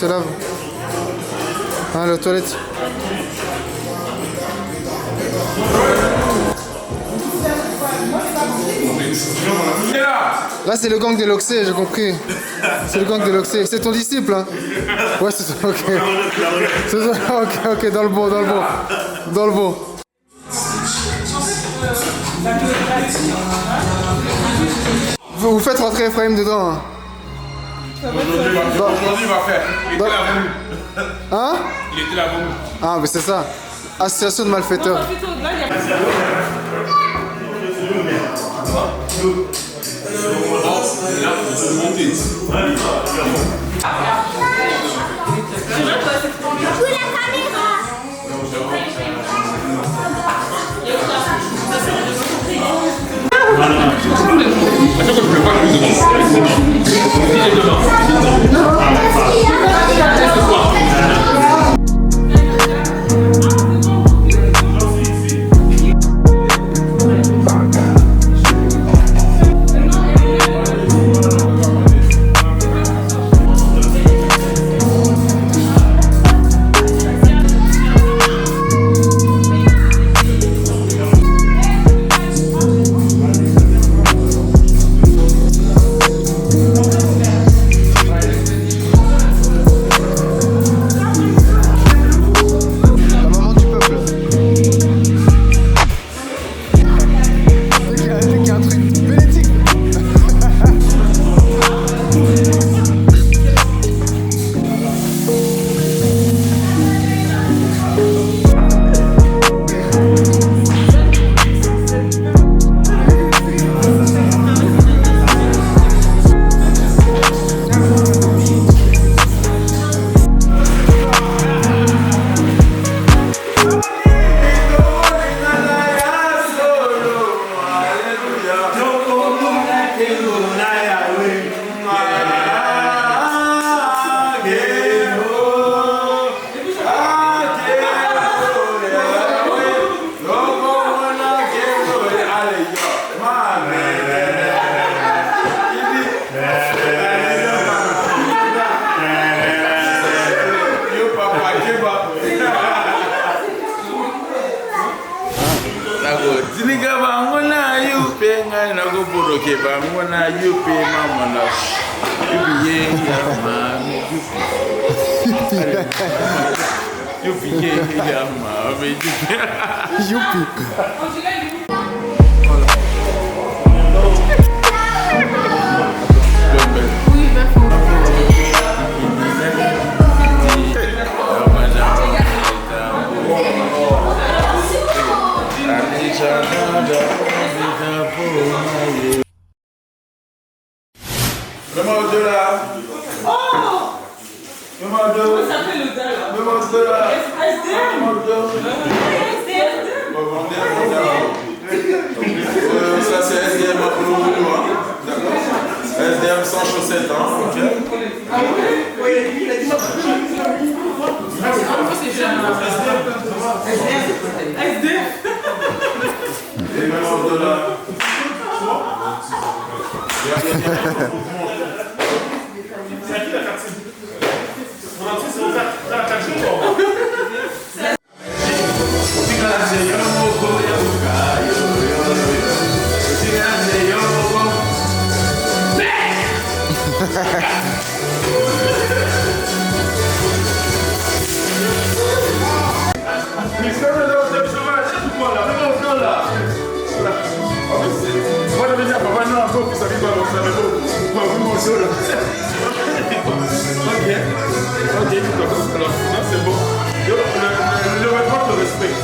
se lave. Ah, la toilette. Là, c'est le gang de Loxé, j'ai compris. C'est le gang de Loxé. C'est ton disciple, hein? Ouais, c'est ça, ok. C'est ça, ok, dans le bon, dans le bon. Dans le bon. Vous faites rentrer Ephraim dedans, hein? Aujourd'hui, il va faire. Il était là avant nous. Hein? Il était là avant nous. Ah, mais c'est ça. Association de malfaiteurs. Ça c'est SDM à Polo, d'accord? SDM sans chaussettes, hein, ok? Et même au-delà. C'est bon. Le rapport de respect.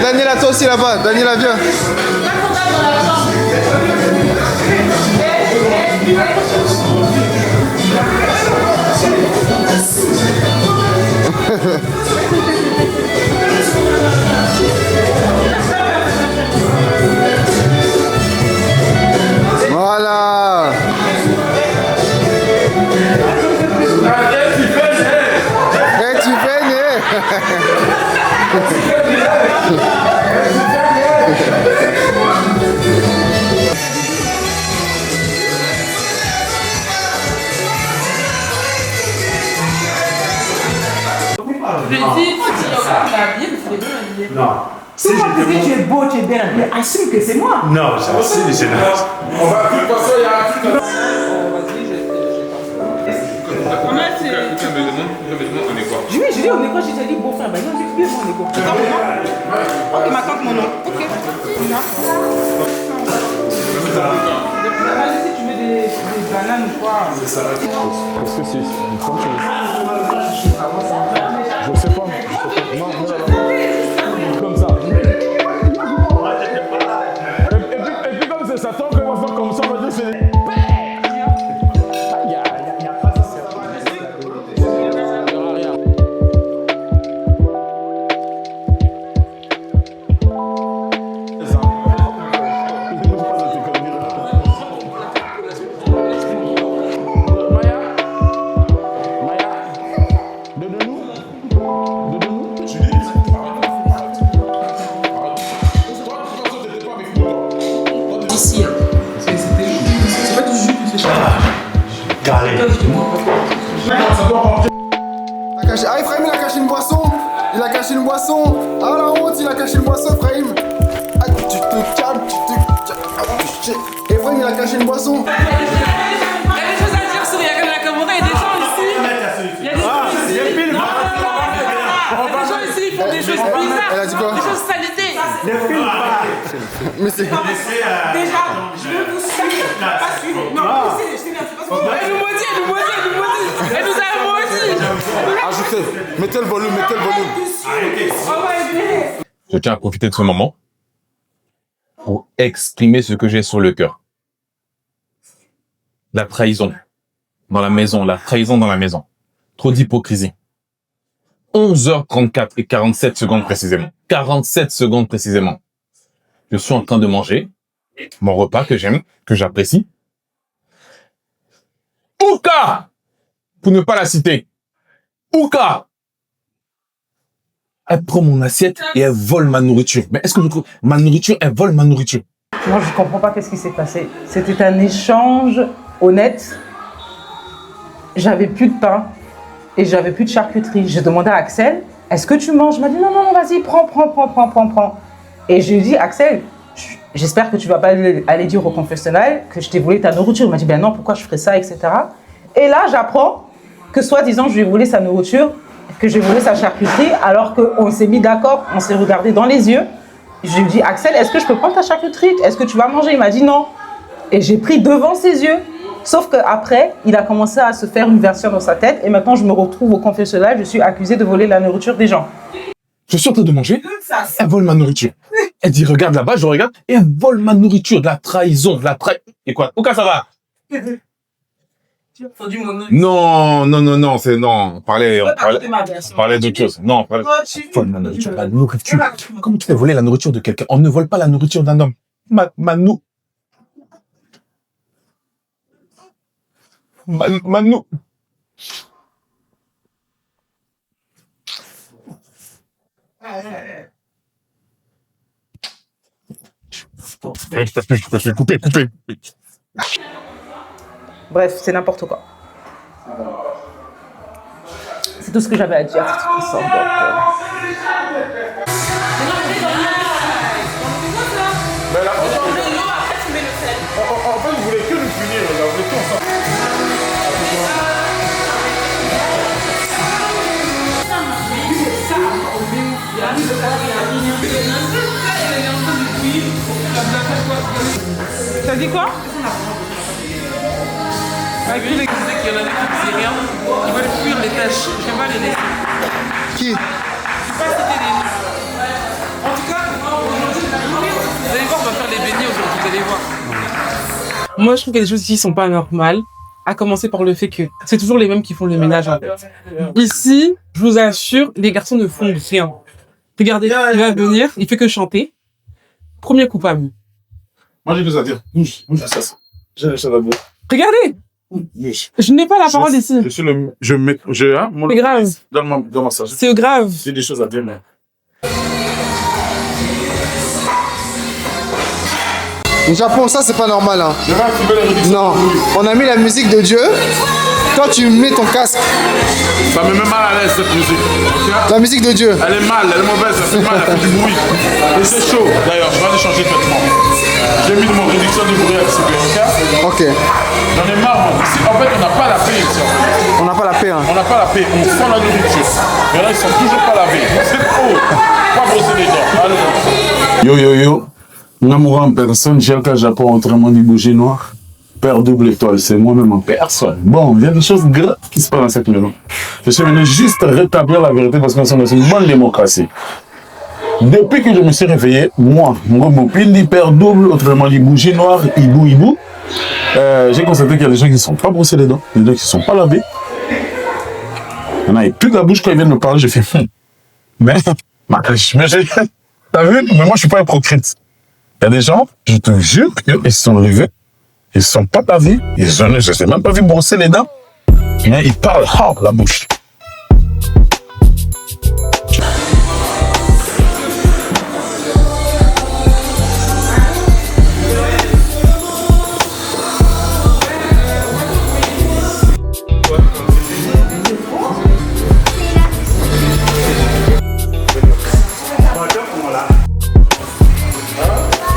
Daniela, toi aussi là-bas. Daniela, viens. Je lui dis, si tu es habillé, tu es bien habillé. Non. Si moi je dis tu es beau, tu es bien habillé, assume que c'est moi. Non, j'assume, c'est naze. On va de toute façon, il y a un truc. Vas-y, on a c'est. On est quoi? Je dis on est quoi, je t'ai dit beau frère, ben non, je dis on est quoi. Attends mon nom. Ok, ma tante mon nom. Ok. Vas-y si tu veux des bananes ou quoi. Est-ce que c'est une femme Je sais pas. Non, comme ça. Et puis comme c'est ça, tant qu'on va faire comme ça, on va dire c'est... Ici, c'est pas du jus qui fait cher. Ah, Ephraim, il a caché une boisson. Il a caché une boisson. Ah, la honte, il a caché une boisson, Ephraim. Ah, tu te calmes, Ephraim, il a caché une boisson. Il y a des choses à dire sur Yagan Nakamura, il y a des gens ici. Il y a des gens ici. Il y a des gens ici, ils font des choses bizarres. Elle a dit quoi? Des choses saletés. Mais c'est... Déjà, je veux vous suivre. Pas suivre. Non, je t'ai bien, c'est pas ce que Elle nous maudit, elle nous maudit, elle nous maudit. Elle nous a maudit. Ajoutez, mettez le volume, mettez le volume. on va aider. Je tiens à profiter de ce moment pour exprimer ce que j'ai sur le cœur. La trahison dans la maison, la trahison dans la maison. Trop d'hypocrisie. 11h34 et 47 secondes précisément. 47 secondes précisément. Je suis en train de manger mon repas que j'aime, que j'apprécie. Ouka! Pour ne pas la citer. Ouka! Elle prend mon assiette et elle vole ma nourriture. Mais est-ce que je trouve ma nourriture, elle vole ma nourriture? Moi, je comprends pas qu'est-ce qui s'est passé. C'était un échange honnête. J'avais plus de pain et j'avais plus de charcuterie. J'ai demandé à Axel, est-ce que tu manges? Il m'a dit, non, non, vas-y, prends. Et je lui ai dit, Axel, j'espère que tu vas pas aller dire au confessionnal que je t'ai volé ta nourriture. Il m'a dit, ben non, pourquoi je ferais ça, etc. Et là, j'apprends que soi-disant, je lui ai volé sa nourriture, que j'ai volé sa charcuterie, alors qu'on s'est mis d'accord, on s'est regardé dans les yeux. Je lui ai dit, Axel, est-ce que je peux prendre ta charcuterie? Est-ce que tu vas manger? Il m'a dit non. Et j'ai pris devant ses yeux. Sauf qu'après, il a commencé à se faire une version dans sa tête. Et maintenant, je me retrouve au confessionnal, je suis accusée de voler la nourriture des gens. Je suis en train de manger, elle vole ma nourriture. Elle dit, regarde là-bas, je regarde, et elle vole ma nourriture, de la trahison, de la trahison. Et quoi? Ouka, ça va? Tu as entendu mon nom. Non, c'est non. On parlait d'autre chose. Non, on parlait. Toi, Vole ma nourriture, la nourriture. Comment tu fais voler la nourriture de quelqu'un? On ne vole pas la nourriture d'un homme. Manou. Je vais couper. Bref, c'est n'importe quoi. C'est tout ce que j'avais à dire. Mais la prochaine fois, en fait, vous voulez que nous punir, là. Vous voulez qu'on s'en... T'as dit quoi? Avec lui, il disait qu'il y en avait qui disaient rien. Ils veulent fuir les tâches. Je vais pas les laisser. Qui? Je sais pas citer des noms. En tout cas, aujourd'hui, vous allez voir, on va faire les beignets aujourd'hui, vous allez voir. Moi, je trouve qu'il y a des choses qui sont pas normales. À commencer par le fait que c'est toujours les mêmes qui font le ménage, en fait. Ici, je vous assure, les garçons ne font rien. Regardez, il va venir, il fait que chanter. Premier coupable. Moi, j'ai besoin de dire. Bouge, ça. Ça va bien. Regardez! Je n'ai pas la parole ici. Je suis le. Je mets. Je. Hein, C'est grave. Donne-moi ça. C'est grave. J'ai des choses à dire, mais. Au Japon, ça c'est pas normal. Hein. Je vais activer les réductions. Non, on a mis la musique de Dieu. Quand tu mets ton casque, Ça me met mal à l'aise cette musique. Ok? la musique de Dieu. Elle est mal, elle est mauvaise, elle fait mal, elle fait du bruit. Et c'est chaud. D'ailleurs, je vais aller changer de vêtements. J'ai mis mon réduction de bruit un petit peu, ok? Ok. J'en ai marre, moi. Ici, en fait, on n'a pas la paix ici. On n'a pas la paix. Hein. On n'a pas la paix, on sent la nourriture. Mais là, ils sont toujours pas lavés. C'est trop. Pas brosser les dents. Allez. Yo, yo, yo. L'amour en personne, j'ai le Japon, autrement dit bougie noire. Père double étoile, c'est moi-même en personne. Bon, il y a des choses graves qui se passent dans cette maison. Je suis venu juste rétablir la vérité parce qu'on est dans une bonne démocratie. Depuis que je me suis réveillé, moi, mon pile père double, autrement dit bougie noire, hibou, j'ai constaté qu'il y a des gens qui ne sont pas brossés les dents, des gens qui ne sont pas lavés. Il y en a, ils puent la bouche quand ils viennent me parler, je fais mais t'as vu? Mais moi, je suis pas hypocrite. Il y a des gens, je te jure, ils se sont levés. Ils ne sont pas lavés, je ne sais même pas vu brosser les dents. Mais ils parlent hors la bouche.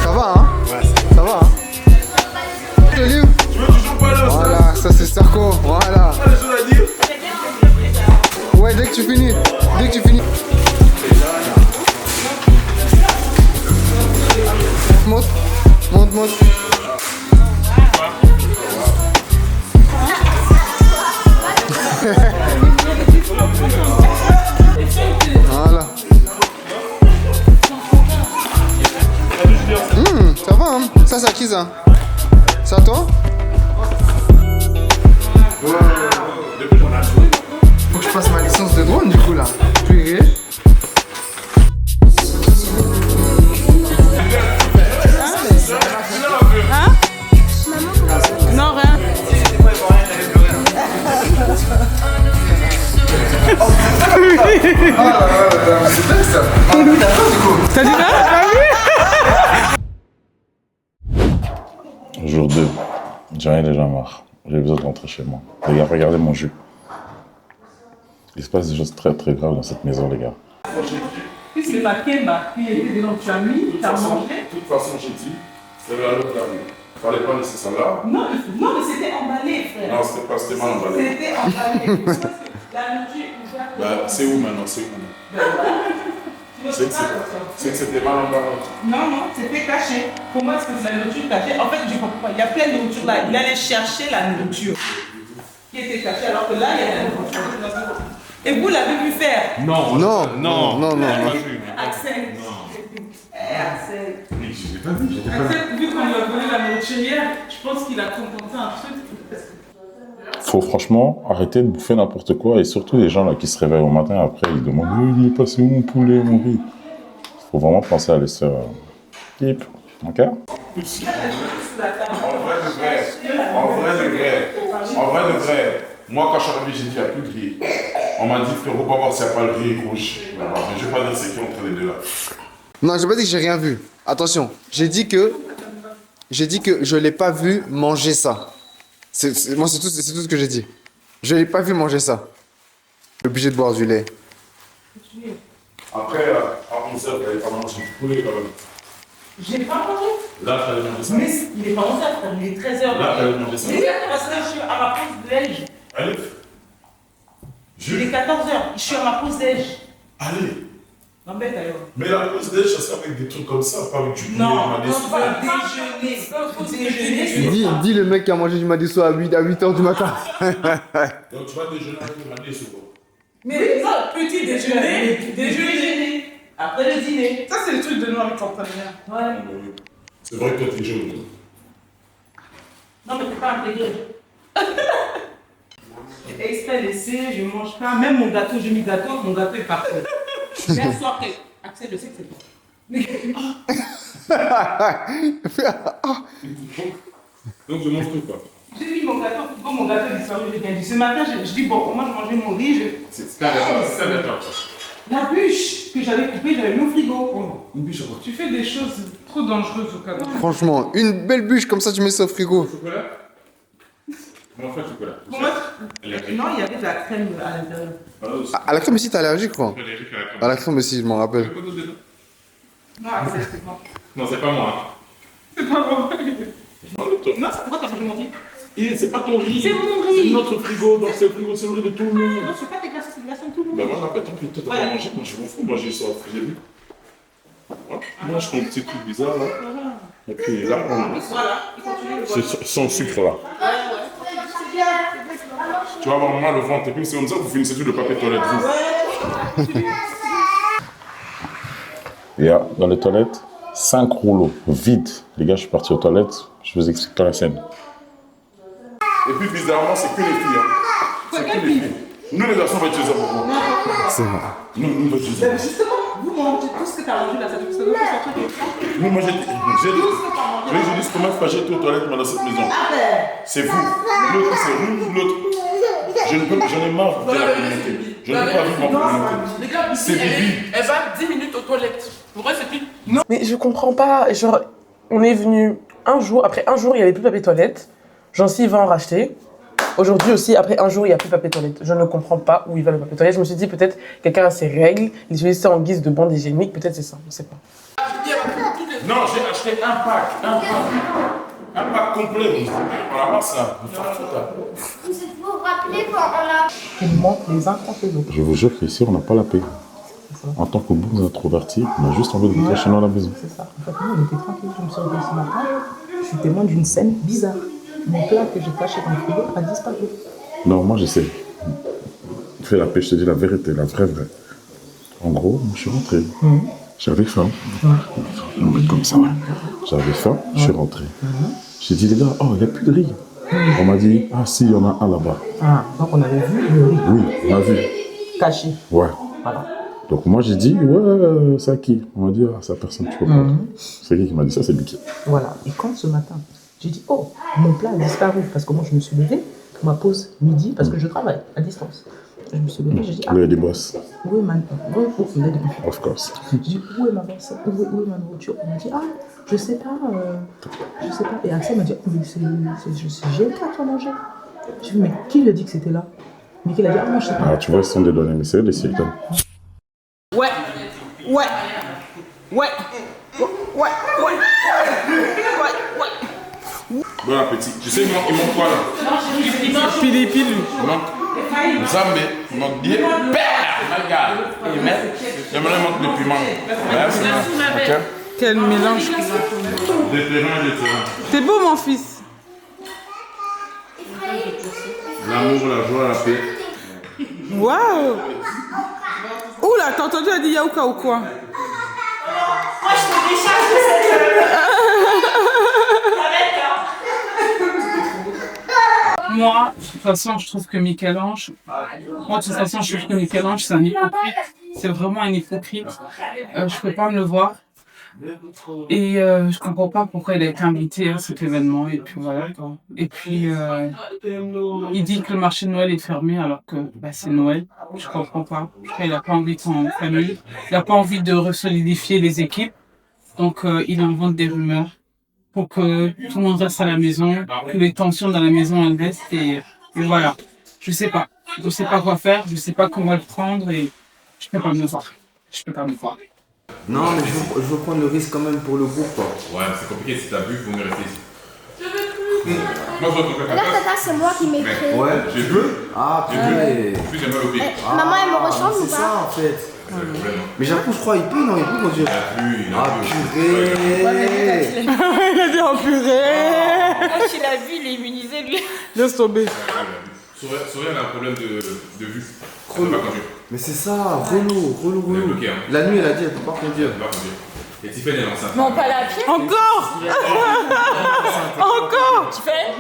Ça va, hein? Ça va, hein? Le livre? Voilà, ça c'est Sarko. Voilà. Ouais, dès que tu finis. Dès que tu finis. Monte. Monte, monte. Voilà. Ça va, hein? Ça, c'est à qui ça? C'est à toi? Faut que je fasse ma licence de drone du coup là. Tu es gré? Non, rien. T'as dit ça? Jour 2. J'en ai déjà marre. J'ai besoin de rentrer chez moi. Les gars, regardez mon jus. Il se passe des choses très très graves dans cette maison, les gars. Puisque ma kemba qui était dedans, tu as mis, tu as mangé. De toute façon, j'ai dit, c'est vers l'autre avenue. Il fallait pas laisser ça là. Non, non, mais c'était emballé, frère. Non, c'était mal emballé. C'était emballé. Parce que la nourriture est ouverte. Bah, c'est où maintenant? C'est où maintenant? C'est que c'était mal emballé. Non, non, c'était caché. Pour moi, c'est la nourriture cachée. En fait, je comprends pas. Il y a plein de nourriture là. Il allait chercher la nourriture qui était cachée, alors que là, il y a la nourriture. Et vous l'avez vu faire? Non, non, non, non. Axel. Axel. Axel, vu qu'on lui a donné la nourriture hier, je pense qu'il a compensé un truc. Faut franchement arrêter de bouffer n'importe quoi et surtout les gens là qui se réveillent au matin après ils demandent il est passé où mon poulet, mon riz. Faut vraiment penser à laisser type, ok? En vrai de vrai, moi quand je suis arrivé j'ai dit il n'y a plus de riz. On m'a dit frérot pas voir s'il n'y a pas le riz rouge. Mais je vais pas dire c'est qui entre les deux là. Non, j'ai pas dit que j'ai rien vu. Attention, j'ai dit que je l'ai pas vu manger ça. Moi, c'est tout ce que j'ai dit. Je l'ai pas vu manger ça. Je suis obligé de boire du lait. Après, à 11h, tu n'avais pas mangé du poulet quand même. J'ai pas mangé. Là, tu allais manger ça. Mais il est pas 11h, il est 13h. Là, tu allais manger ça. Mais parce que je suis à ma pause déj. Allez. Il est 14h, je suis à ma pause déj. Allez. M'embête d'ailleurs. Mais la pause déj, ça serait avec des trucs comme ça, pas avec du poulet. Non, des non, pas déjeuner. Dis le mec qui a mangé du madisso à 8h du matin. Donc tu vas déjeuner avec le matin souvent. Mais non, petit déjeuner, déjeuner. Après le dîner. Ça, c'est le truc de nous avec l'entraîneur. Ouais. C'est vrai que toi, t'es jaune. Non, mais t'es pas intégré. J'ai exprès laissé, je mange pas. Même mon gâteau, j'ai mis gâteau, mon gâteau est parti. Hier soir, Axel, je sais que c'est bon. Donc je mange tout quoi. J'ai mis mon gâteau, bon, mon gâteau est disparu, j'ai bien dit. Ce matin, je dis, bon, comment je mangeais mon riz, C'est d'accord. La bûche que j'avais coupée, j'avais mis au frigo. Une bûche, quoi. Tu fais des choses trop dangereuses au Canada. Franchement, une belle bûche comme ça, tu mets ça au frigo. Chocolat. Comment faire chocolat? Pour moi, Elle est non, il y avait de la crème à l'intérieur. À la crème aussi, t'es allergique, je crois. allergique à la crème. À la crème aussi, je m'en rappelle. Quoi d'autre dedans? Non, c'est bon. Non, c'est pas moi. C'est pas bon. Non, Non, pourquoi t'as changé mon riz? Et c'est pas ton riz. C'est mon riz. C'est notre frigo, donc c'est le frigo, c'est le riz de tout le monde. Non, c'est pas tes glaçons, c'est les glaçons de tout le monde. Bah voilà, après, tant pis, toi t'as pas mangé, moi je m'en fous, moi j'ai ça, j'ai vu. Voilà. Moi je prends un petit truc bizarre là. Et puis là, Voilà, il continue. c'est sans sucre là. Tu vas avoir mal au ventre et puis c'est comme ça que vous finissez tout le papier toilette. Vous. Il y a dans les toilettes 5 rouleaux vides. Les gars, je suis parti aux toilettes, je vous explique dans la scène. Et puis bizarrement, c'est que les filles. Hein. C'est que les filles. Nous les garçons, on va utiliser ça pour vous. C'est vrai. Nous, on va utiliser ça. Justement, vous mangez tout ce que t'as mangé là, ça veut dire que Nous, moi j'ai dit ce qu'on m'a fait, j'étais aux toilettes moi, dans cette maison. C'est vous. L'autre, c'est vous, l'autre. J'en ai marre de la communauté. Je ne peux pas vivre en communauté. C'est Bibi. Elle va 10 minutes aux toilettes. Pour elle, c'est plus. Non. Mais je comprends pas. Genre, on est venu un jour, après un jour, il n'y avait plus de papier toilette. Jancy va en racheter. Aujourd'hui aussi, après un jour, il n'y a plus de papier toilette. Je ne comprends pas où il va le papier toilette. Je me suis dit, peut-être quelqu'un a ses règles, il utilise ça en guise de bande hygiénique. Peut-être c'est ça, je ne sais pas. Non, j'ai acheté un pack. Un pack complet. On va voir ça. Vous vous rappelez quand on a... Ils manquent les uns contre les autres. Je vous jure qu'ici, on n'a pas la paix. En tant que bons introvertis, on a juste envie de rentrer chez nous à la maison. C'est ça. En fait, nous, on était tranquilles. Je me suis réveillée ce matin. Je suis témoin d'une scène bizarre. Mon plat que j'ai caché dans le frigo a disparu. Non, moi j'essaie. Fais la paix, je te dis la vérité, la vraie. En gros, je suis rentré. J'avais faim. On va mettre comme ça, ouais. J'avais faim, je suis rentré. J'ai dit, les gars, oh, il n'y a plus de riz. On m'a dit, ah si, il y en a un là-bas. Ah, donc on avait vu le riz Oui, on a vu. caché. Ouais. Voilà. Donc moi j'ai dit, ouais, c'est à qui? On m'a dit, ah, c'est à personne, tu peux pas. C'est qui m'a dit ça? C'est Mickey. Voilà. Et quand ce matin, j'ai dit, oh, mon plat a disparu. Parce que moi, je me suis levée pour ma pause midi, parce que je travaille à distance. Je me suis levée, j'ai dit, ah, Là, il y a des boss. où est ma... Of course. J'ai dit, où est ma vaisselle, où est ma nourriture? On m'a dit, ah, je sais pas. Et Axel m'a dit, oh, mais c'est GLK qui a mangé. J'ai dit, mais qui lui a dit que c'était là? Mais qui l'a dit, ah, moi, je sais pas. Ah, tu vois, ils sont des données, mais c'est eux les silicone. Ouais. Bon appétit. Tu sais, il manque quoi là? Pili. Il manque Zambé, il manque bien. Regarde. Il manque de piment. Ok. Quel mélange. Des terrains, des terrains. T'es beau, mon fils. L'amour, la joie, la paix. Waouh. Oula, t'as entendu, elle dit Yaouka ou quoi? Moi, de toute façon, je trouve que Michel-Ange, c'est un hypocrite. C'est vraiment un hypocrite. Je peux pas me le voir. Et je comprends pas pourquoi il a été invité à cet événement. Et puis voilà, quoi. Et puis, il dit que le marché de Noël est fermé alors que c'est Noël. Je comprends pas. Je crois qu'il a pas envie qu'on famille. Il a pas envie de resolidifier les équipes. Donc, il invente des rumeurs pour que tout le monde reste à la maison, que les tensions dans la maison elles restent. Et voilà. Je sais pas quoi faire. Je sais pas comment le prendre et je peux pas me voir. Non, mais je veux prendre le risque quand même pour le groupe, quoi. Ouais, c'est compliqué si t'as bu, il faut mieux rester ici. Moi, je vois Là, tata, c'est moi qui m'ai créé. Ouais. J'ai bu. Ah, purée. Plus j'ai mal au pied. Maman, elle me ressemble ou C'est pas? ça, en fait. C'est le problème. Mais j'avoue, je crois, il peut, non, il peut, mon Dieu. Il a Ah, bu. purée. Il a dit en purée. Quand il a vu, il est immunisé, lui. Laisse tomber. Souriel a un problème de vue. Elle Relou. peut pas conduire. Mais c'est ça, relou. Elle est bloquée, hein. La nuit, elle a dit, elle peut pas conduire. Elle peut pas conduire. Et Tiffany, elle est enceinte. Non, pas la pied. Encore. Encore. Tu fais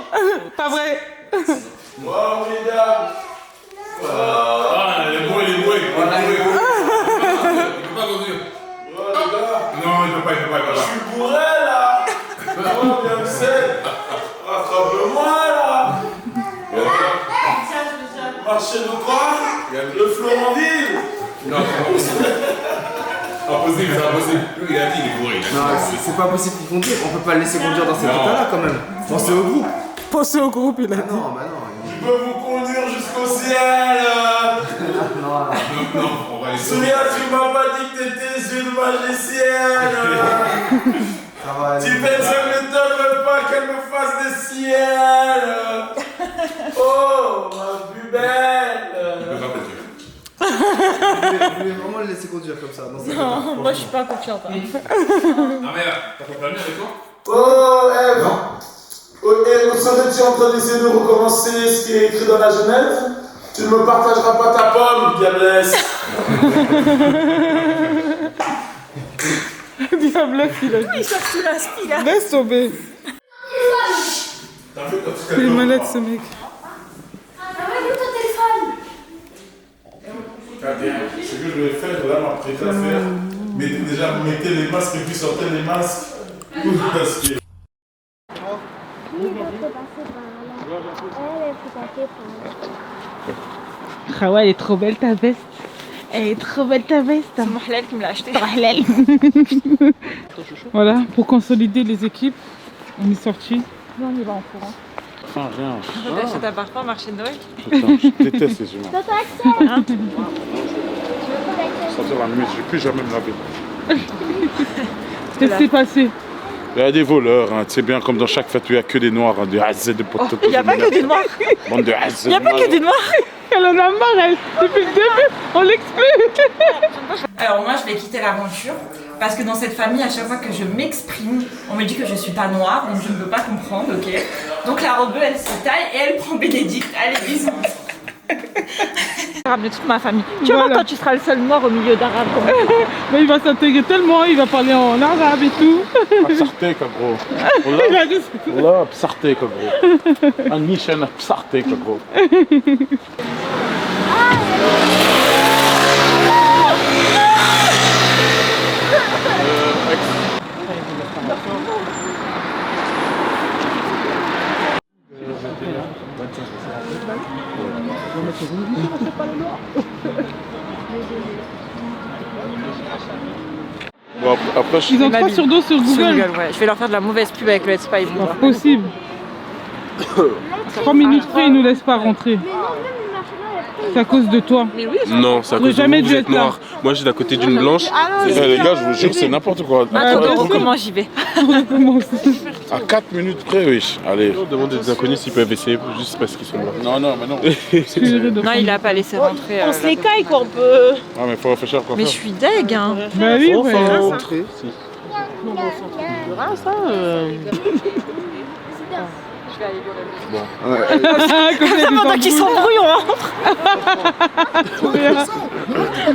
Pas vrai. Oh, mesdames. Ah, elle est bourrée. Il peut pas conduire. Non, il peut pas. Je suis bourré là. Oh, bien c'est. Rattrape-moi là. Marchez de quoi? Le Florentine. Impossible, c'est impossible. Lui, il a dit, il est bourré. Non, c'est pas possible qu'il conduise. On peut pas le laisser conduire dans cet état-là quand même. Pensez au groupe. Pensez au groupe, il a dit. Non, bah non. Je peux vous conduire jusqu'au ciel. Non, On va aller Souviens, tu m'as pas dit que t'étais une magicienne. ça va aller. Tu penses que le temps ne veut pas qu'elle me fasse des ciels. Oh, ma plus belle. Je peux pas conduire. Je voulais vraiment le laisser conduire comme ça. Dans cet état. Non, moi je suis pas confiante. Hein. Ah, mais là, t'as ton permis avec toi? Oh, Eve. Ok, nous serais-tu en train d'essayer de recommencer ce qui est écrit dans la Genève? Tu ne me partageras pas ta pomme, diablesse. Diablesse, il a dit. Il sort sous la spi là. Laisse tomber. Il est malade ce mec. Ramène ton téléphone. Ce que je vais faire, là, ma prêté à faire, mettez les masques et puis sortez les masques. Parce que... Ah ouais, elle est trop belle ta veste. Elle est trop belle ta veste. C'est mon halal qui me l'a acheté. Voilà, pour consolider les équipes, on est sorti. On y va en courant. Enfin, rien. T'achètes un parfum, marché de Noël. Putain, je déteste ces humains. Tonton Axel. Hein Sortir la nuit, je vais plus jamais me laver. Qu'est-ce qui s'est passé? Il y a des voleurs, hein. Tu sais bien, comme dans chaque fête, il n'y a que des noirs, hein, des hazes, des potes. Il n'y a pas que des noirs. Bande de hazes. Il n'y a pas que des noirs. Elle en a marre, elle. Depuis le début, on l'explique. Alors moi je vais quitter l'aventure parce que dans cette famille à chaque fois que je m'exprime on me dit que je suis pas noire donc je ne peux pas comprendre, ok. Donc la robe elle se taille et elle prend Bénédicte. Allez bisous. Ramener toute ma famille. Tu vas voir quand tu seras le seul noir au milieu d'arabes. Mais il va s'intégrer tellement, il va parler en arabe et tout. Psartek, gros. Il a dit Wallah, psartek, gros. Un nichen, psartek, gros. Bon, après, je Ils ont 3 sur 2 sur Sur Google. Google, ouais. Je vais leur faire de la mauvaise pub avec le Headspa. C'est pas possible. 3 minutes près, ils nous laissent pas rentrer. C'est à cause de toi. Non, c'est à J'aurais cause de jamais vous, dû vous être êtes là. noir. Moi, j'ai à côté d'une blanche. Les gars, je vous jure, c'est n'importe quoi. Attends, comment j'y vais? À 4 minutes près, oui. Allez. On demande des inconnus s'ils peuvent essayer, juste parce qu'ils sont là. Non, non, mais non. Non, il a pas laissé rentrer. On se les caille quoi, on peut. Ah, mais faut réfléchir quoi Mais je faire. suis deg, hein. Bah oui, ouais. Rentrer. Pendant qu'ils s'embrouillent, on rentre.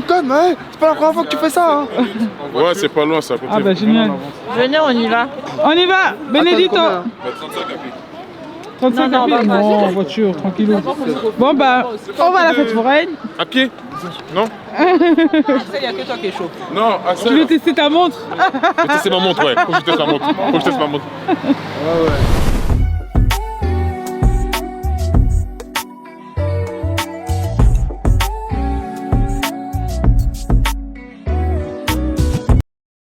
Comme, hein, c'est pas la première fois que tu fais ça. Hein. Ouais, c'est pas loin, ça. À côté. Ah bah génial. Venez, on y va. On y va, Benedito. Attends, 35 Non, à non, pied. on va pas. Non, en voiture, tranquillou. Bon bah, on va à la fête foraine. À pied? Non? Il y a que toi qui est chaud. Non, à Tu veux tester ta montre? Faut tester ma montre, ouais. Faut que je teste ma montre. Faut que je teste ma montre. Ouais, ouais.